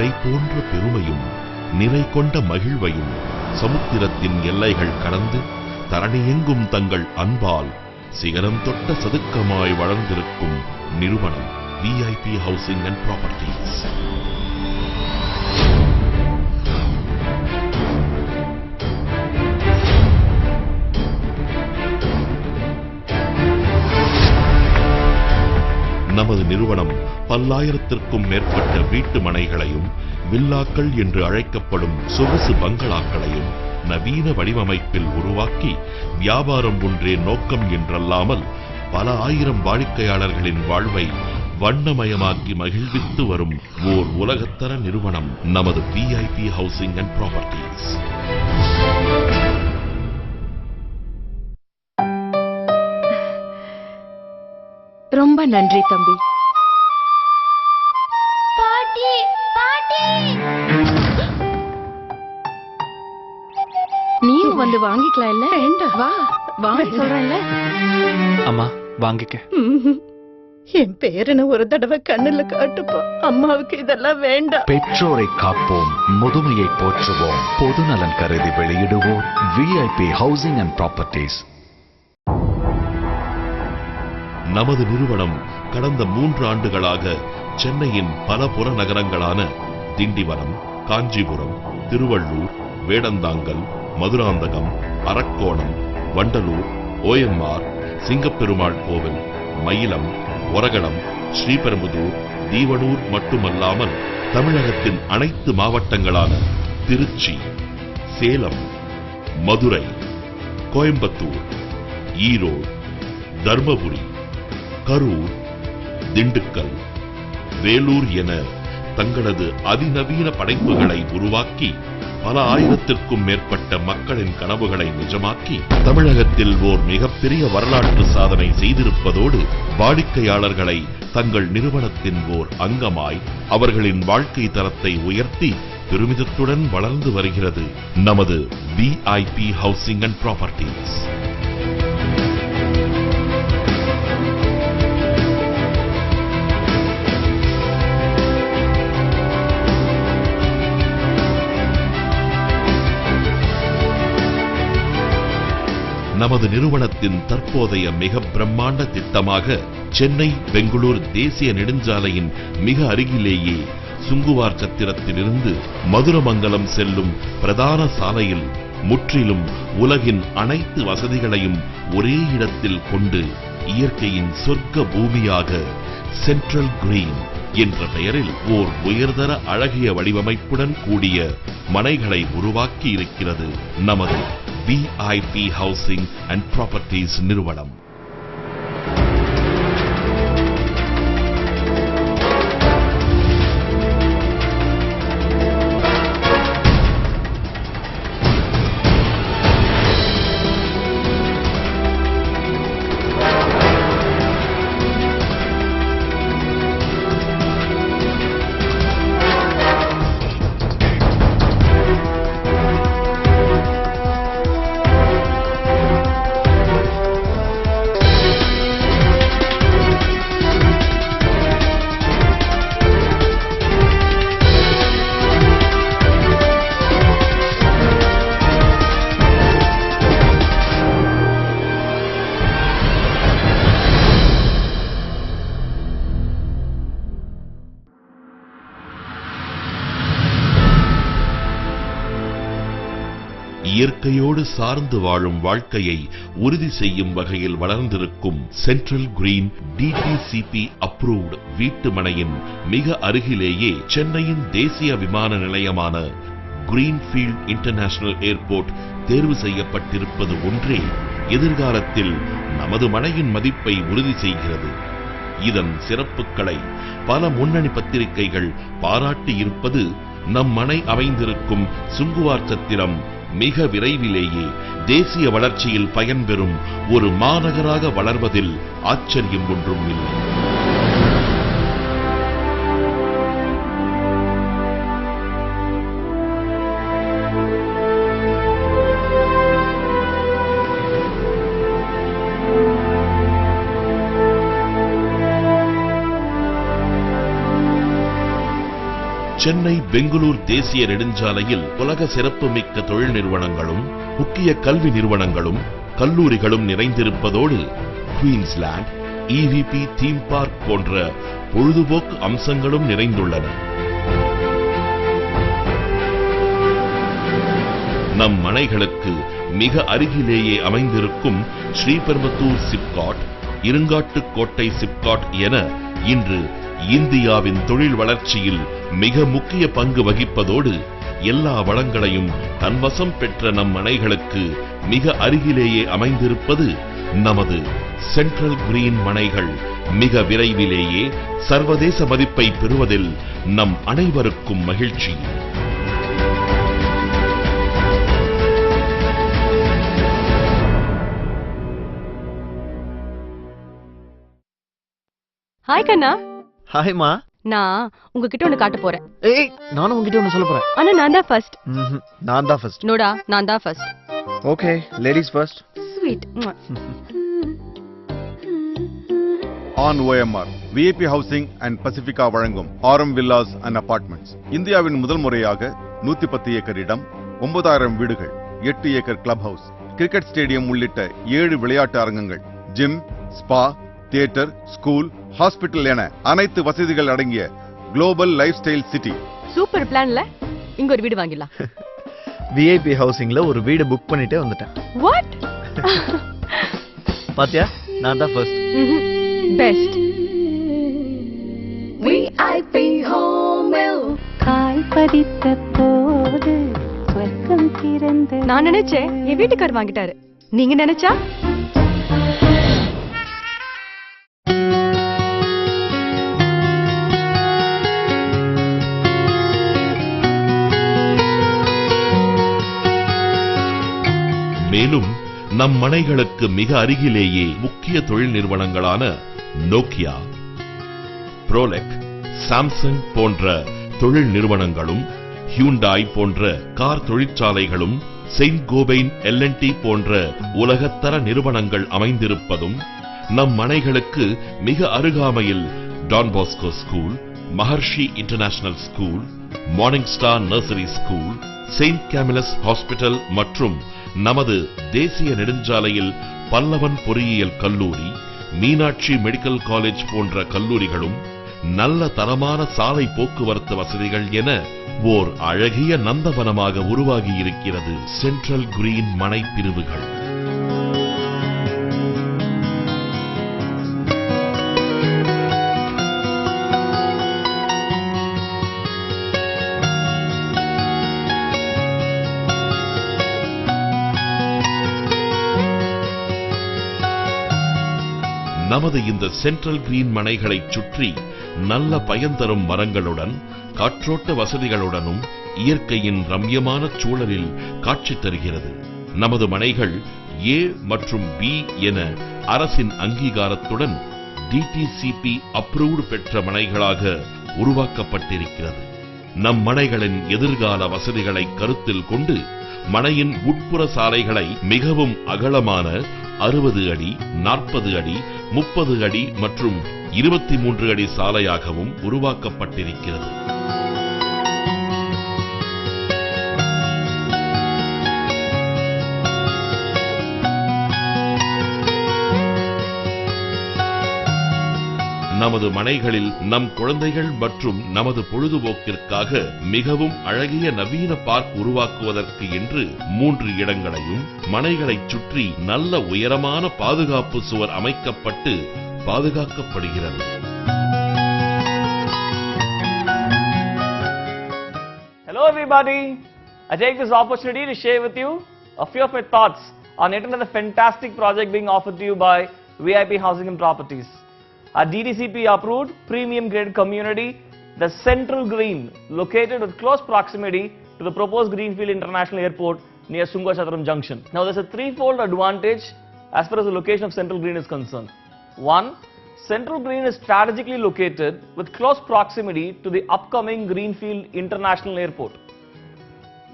நிறை போன்ற பெருமையும் நிறை கொண்ட மகிழ்வையும் சமுத்திரத்தின் எல்லைகள் கடந்து தரணியெங்கும் தங்கள் அன்பால் சிகரம் தொட்ட சதுக்கமாய் வளர்ந்திருக்கும் நிறுவனம் விஐபி ஹவுசிங் அண்ட் ப்ராப்பர்ட்டீஸ். நமது நிறுவனம் பல்லாயிரத்திற்கும் மேற்பட்ட வீட்டு மனைகளையும் வில்லாக்கள் என்று அழைக்கப்படும் சொகுசு பங்களாக்களையும் நவீன வடிவமைப்பில் உருவாக்கி வியாபாரம் ஒன்றே நோக்கம் என்றல்லாமல் பல ஆயிரம் வாடிக்கையாளர்களின் வாழ்வை வண்ணமயமாக்கி மகிழ்வித்து வரும் ஓர் உலகத்தர நிறுவனம் நமது விஐபி ஹவுசிங் அண்ட் ப்ராப்பர்ட்டீஸ். ரொம்ப நன்றி தம்பி. பாட்டி பாட்டி, நீயும் வந்து வாங்கிக்கலாம் இல்ல? வா வாங்க சொல்றேன்ல. அம்மா வாங்கிக்க. என் பேரனை ஒரு தடவை கண்ணுல காட்டுப்பா. அம்மாவுக்கு இதெல்லாம் வேண்டாம். பெற்றோரை காப்போம், முதுமையை போற்றுவோம். பொதுநலன் கருதி வெளியிடுவோர் விஐபி ஹவுசிங் அண்ட் ப்ராப்பர்ட்டீஸ். நமது நிறுவனம் கடந்த 3 ஆண்டுகளாக சென்னையின் பல புறநகரங்களான திண்டிவனம், காஞ்சிபுரம், திருவள்ளூர், வேடந்தாங்கல், மதுராந்தகம், அரக்கோணம், வண்டலூர், ஓஎம்ஆர், சிங்கப்பெருமாள் கோவில், மயிலம், ஒரகடம், ஸ்ரீபெரும்புதூர், தீவனூர் மட்டுமல்லாமல் தமிழகத்தின் அனைத்து மாவட்டங்களான திருச்சி, சேலம், மதுரை, கோயம்புத்தூர், ஈரோடு, தர்மபுரி, கரூர், திண்டுக்கல், வேலூர் என தங்களது அதிநவீன படைப்புகளை உருவாக்கி பல ஆயிரத்திற்கும் மேற்பட்ட மக்களின் கனவுகளை நிஜமாக்கி தமிழகத்தில் ஓர் மிகப்பெரிய வரலாற்று சாதனை செய்திருப்பதோடு வாடிக்கையாளர்களை தங்கள் நிறுவனத்தின் ஓர் அங்கமாய் அவர்களின் வாழ்க்கை தரத்தை உயர்த்தி பெருமிதத்துடன் வளர்ந்து வருகிறது நமது விஐபி ஹவுசிங் அண்ட் ப்ராப்பர்ட்டீஸ். நமது நிறுவனத்தின் தற்போதைய மிக பிரம்மாண்ட திட்டமாக சென்னை பெங்களூர் தேசிய நெடுஞ்சாலையின் மிக அருகிலேயே சுங்குவார் சத்திரத்திலிருந்து மதுரமங்கலம் செல்லும் பிரதான சாலையில் முற்றிலும் உலகின் அனைத்து வசதிகளையும் ஒரே இடத்தில் கொண்டு இயற்கையின் சொர்க்க பூமியாக சென்ட்ரல் கிரீன் என்ற பெயரில் ஓர் உயர்தர அழகிய வடிவமைப்புடன் கூடிய மனைகளை உருவாக்கி இருக்கிறது நமது விஐபி ஹவுசிங் அண்ட் ப்ராப்பர்ட்டீஸ் நிறுவனம். இயற்கையோடு சார்ந்து வாழும் வாழ்க்கையை உறுதி செய்யும் வகையில் வளர்ந்திருக்கும் சென்ட்ரல் கிரீன் டிடிசிபி அப்ரூவ்ட் வீட்டுமனையின் மிக அருகிலேயே சென்னையின் தேசிய விமான நிலையமான கிரீன்ஃபீல்ட் இன்டர்நேஷனல் ஏர்போர்ட் தேர்வு செய்யப்பட்டிருப்பது ஒன்றே எதிர்காலத்தில் நமது மனையின் மதிப்பை உறுதி செய்கிறது. இதன் சிறப்புகளை பல முன்னணி பத்திரிகைகள் பாராட்டி இருப்பது நம் மனை அமைந்திருக்கும் சுங்குவார் சத்திரம் மிக விரைவிலேயே தேசிய வளர்ச்சியில் பயன்பெறும் ஒரு மாநகராக வளர்வதில் ஆச்சரியம் ஒன்றும் இல்லை. சென்னை பெங்களூர் தேசிய நெடுஞ்சாலையில் உலக சிறப்புமிக்க தொழில் நிறுவனங்களும் முக்கிய கல்வி நிறுவனங்களும் கல்லூரிகளும் நிறைந்திருப்பதோடு குயின்ஸ்லாண்ட், EVP தீம் பார்க் போன்ற பொழுதுபோக்கு அம்சங்களும் நிறைந்துள்ளன. நம் மனைகளுக்கு மிக அருகிலேயே அமைந்திருக்கும் ஸ்ரீபெரும்புதூர் சிப்காட், இருங்காட்டுக்கோட்டை சிப்காட் என இன்று இந்தியாவின் தொழில் வளர்ச்சியில் மிக முக்கிய பங்கு வகிப்பதோடு எல்லா வளங்களையும் தன்வசம் பெற்ற நம் மனைகளுக்கு மிக அருகிலேயே அமைந்திருப்பது நமது சென்ட்ரல் கிரீன் மனைகள் மிக விரைவிலேயே சர்வதேச மதிப்பை பெறுவதில் நம் அனைவருக்கும் மகிழ்ச்சி. ஹாய் கண்ணா. ஹாய் மா. நான் உங்ககிட்ட ஒன்னு காட்ட போறேன். ஏய், நானும் உங்ககிட்ட ஒன்னு சொல்ல போறேன். ஆனா நான் தான் ஃபர்ஸ்ட். நான் தான் ஃபர்ஸ்ட். நோடா, நான் தான் first. Okay, ladies first. Sweet. On OMR VIP housing and Pacifica வழங்கும் ஆரம் வில்லாஸ் அண்ட் அபார்ட்மெண்ட்ஸ். இந்தியாவின் முதல் முறையாக 110 ஏக்கர் இடம், 9000 வீடுகள், 8 acre club house, cricket stadium உள்ளிட்ட 7 விளையாட்டு அரங்கங்கள், gym, spa, theatre, school, hospital என அனைத்து வசதிகள் அடங்கிய global lifestyle city. Super பிளான்ல இங்க ஒரு வீடு வாங்கிடலாம். VIP ஹவுசிங்ல ஒரு வீடு புக் பண்ணிட்டே வந்துட்டேன். வாட்? பாத்தியா, நான் தான் ஃபர்ஸ்ட். பெஸ்ட். VIP ஹோமில் கால் பதித்த போது சொர்க்கம் திறந்து. நான் நினைச்சேன் என் வீட்டுக்கார் வாங்கிட்டாரு. நீங்க நினைச்சா? மேலும் நம் மனைகளுக்கு மிக அருகிலேயே முக்கிய தொழில் நிறுவனங்களான நோக்கியா, புரோலெக், சாம்சங் போன்ற தொழில் நிறுவனங்களும், ஹியூண்டாய் போன்ற கார் தொழிற்சாலைகளும், செயின்ட் கோபைன் L&T போன்ற உலகத்தர நிறுவனங்கள் அமைந்திருப்பதும், நம் மனைகளுக்கு மிக அருகாமையில் Don Bosco school, Maharishi international school, morning star nursery school, saint Camillus hospital மற்றும் நமது தேசிய நெடுஞ்சாலையில் பல்லவன் பொறியியல் கல்லூரி, மீனாட்சி மெடிக்கல் காலேஜ் போன்ற கல்லூரிகளும், நல்ல தரமான சாலை போக்குவரத்து வசதிகள் என ஓர் அழகிய நந்தவனமாக உருவாகியிருக்கிறது சென்ட்ரல் கிரீன் மனை பிரிவுகள். நமது இந்த சென்ட்ரல் கிரீன் மனைகளைச் சுற்றி நல்ல பயன் தரும் மரங்களுடன், காற்றோட்ட வசதிகளுடனும் இயற்கையின் ரம்யமான சூழலில் காட்சி தருகிறது. நமது மனைகள் A மற்றும் B என அரசின் அங்கீகாரத்துடன் DTCP அப்ரூவ்டு பெற்ற மனைகளாக உருவாக்கப்பட்டிருக்கிறது. நம் மனைகளின் எதிர்கால வசதிகளை கருத்தில் கொண்டு மனையின் உட்புற சாலைகளை மிகவும் அகலமான 60 அடி, 40 அடி, 30 அடி மற்றும் 23 அடி சாலையாகவும் உருவாக்கப்பட்டிருக்கிறது. நமது மனைகளில் நம் குழந்தைகள் மற்றும் நமது பொழுதுபோக்கிற்காக மிகவும் அழகிய நவீன பார்க் உருவாக்குவதற்கு என்று 3 இடங்களையும் மனைகளைச் சுற்றி நல்ல உயரமான பாதுகாப்பு சுவர் அமைக்கப்பட்டு பாதுகாக்கப்படுகிறது. Hello everybody, I take this opportunity to share with you a few of my thoughts on yet another fantastic project being offered to you by VIP Housing and Properties. Our DTCP approved premium grade community, the Central Green, located with close proximity to the proposed Greenfield International Airport near Sungachatram Junction. Now there's a threefold advantage as far as the location of Central Green is concerned. One, Central Green is strategically located with close proximity to the upcoming Greenfield International Airport.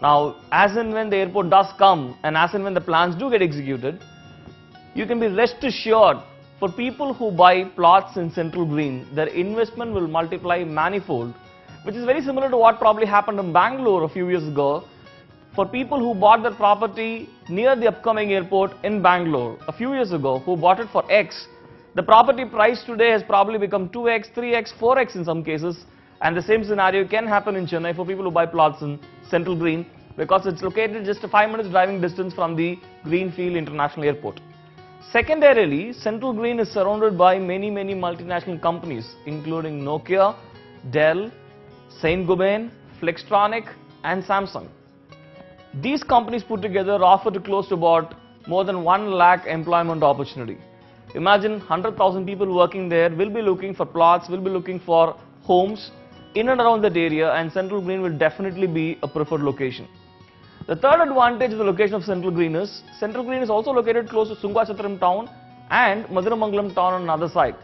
Now, as and when the airport does come and as and when the plans do get executed, you can be rest assured for people who buy plots in Central Green, their investment will multiply manifold which is very similar to what probably happened in Bangalore a few years ago. For people who bought their property near the upcoming airport in Bangalore a few years ago, who bought it for X, the property price today has probably become 2x, 3x, 4x in some cases, and the same scenario can happen in Chennai for people who buy plots in Central Green, because it's located just a 5 minutes driving distance from the Greenfield International Airport. Secondarily, Central Green is surrounded by many multinational companies, including Nokia, Dell, Saint-Gobain, Flextronic and Samsung. These companies put together offer to close to about more than 1 lakh employment opportunity. Imagine 100,000 people working there will be looking for plots, will be looking for homes in and around that area, and Central Green will definitely be a preferred location. The third advantage of the location of Central Green is also located close to Sungachatram town and Maduramangalam town on another side.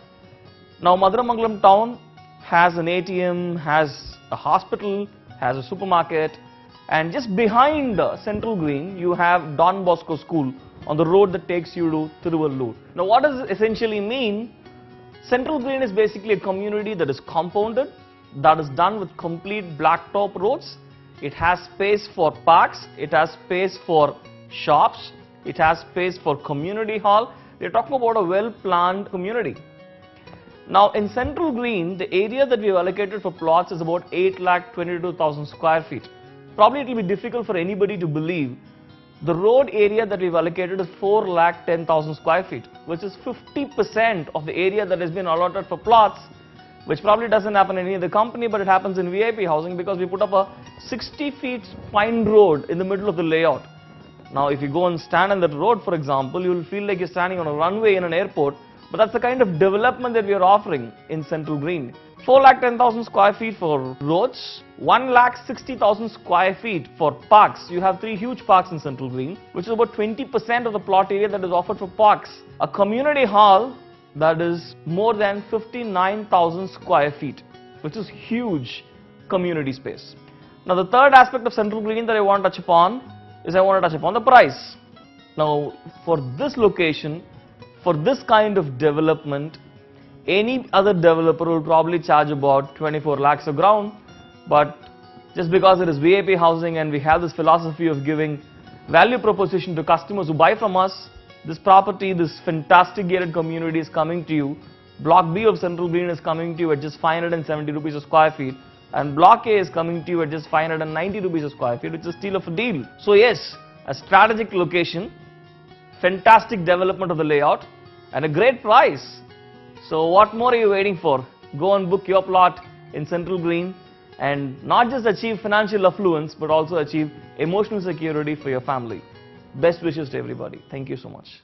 Now Maduramangalam town has an ATM, has a hospital, has a supermarket, and just behind Central Green you have Don Bosco School on the road that takes you to Tiruvallur. Now what does this essentially mean? Central Green is basically a community that is compounded, that is done with complete blacktop roads. It has space for parks, it has space for shops, it has space for community hall. We are talking about a well-planned community. Now in Central Green, the area that we have allocated for plots is about 8,22,000 square feet. Probably it will be difficult for anybody to believe. The road area that we've allocated is 4,10,000 square feet, which is 50% of the area that has been allotted for plots, which probably doesn't happen in any other company, but it happens in VIP housing because we put up a 60 feet spine road in the middle of the layout. Now if you go and stand on that road, for example, you will feel like you're standing on a runway in an airport, but that's the kind of development that we are offering in Central Green. 4,10,000 square feet for roads, 1,60,000 square feet for parks. You have 3 huge parks in Central Green, which is about 20% of the plot area that is offered for parks. A community hall that is more than 59,000 square feet, which is huge community space. Now the third aspect of Central Green that I want to touch upon is the price. Now for this location, for this kind of development, any other developer will probably charge about 24 lakhs a ground, but just because it is VIP housing and we have this philosophy of giving value proposition to customers who buy from us, this property, this fantastic gated community is coming to you. Block B of Central Green is coming to you at just 570 rupees a square feet, and Block A is coming to you at just 590 rupees a square feet, which is still of a deal. So yes, a strategic location, fantastic development of the layout, and a great price. So what more are you waiting for? Go and book your plot in Central Green and not just achieve financial affluence, but also achieve emotional security for your family. Best wishes to everybody. Thank you so much.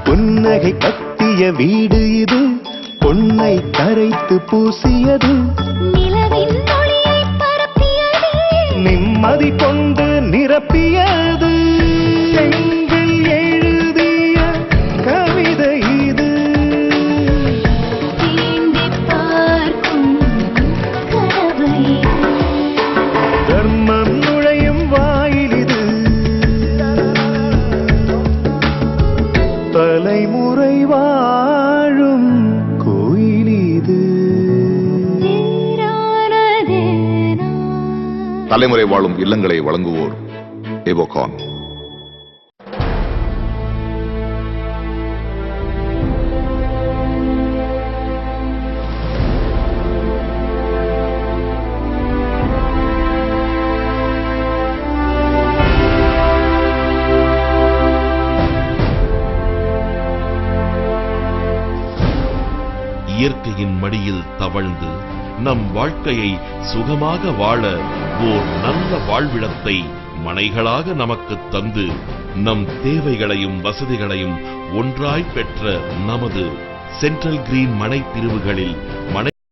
புன்னகை கட்டிய வீடு இது, பொன்னை கரைத்து பூசியது, நிலவின் ஒளியை பரப்பியது, நிம்மதி கொண்டு நிரப்பியது, பெண்கள் எழுதிய கவிதை இது, தீண்டிப் பார்க்கும் கனவு இது, தர்மம் நுழையும் வாயில் இது, தலைமுறை வாழும் கோயில் இது. தலைமுறை வாழும் இல்லங்களை வழங்குவோர் எவோகான். இயற்கையின் மடியில் தவழ்ந்து நம் வாழ்க்கையை சுகமாக வாழ ஓர் நல்ல வாழ்விடத்தை மனைகளாக நமக்கு தந்து நம் தேவைகளையும் வசதிகளையும் ஒன்றாய் பெற்ற நமது சென்ட்ரல் கிரீன் மனை பிரிவுகளில் மனை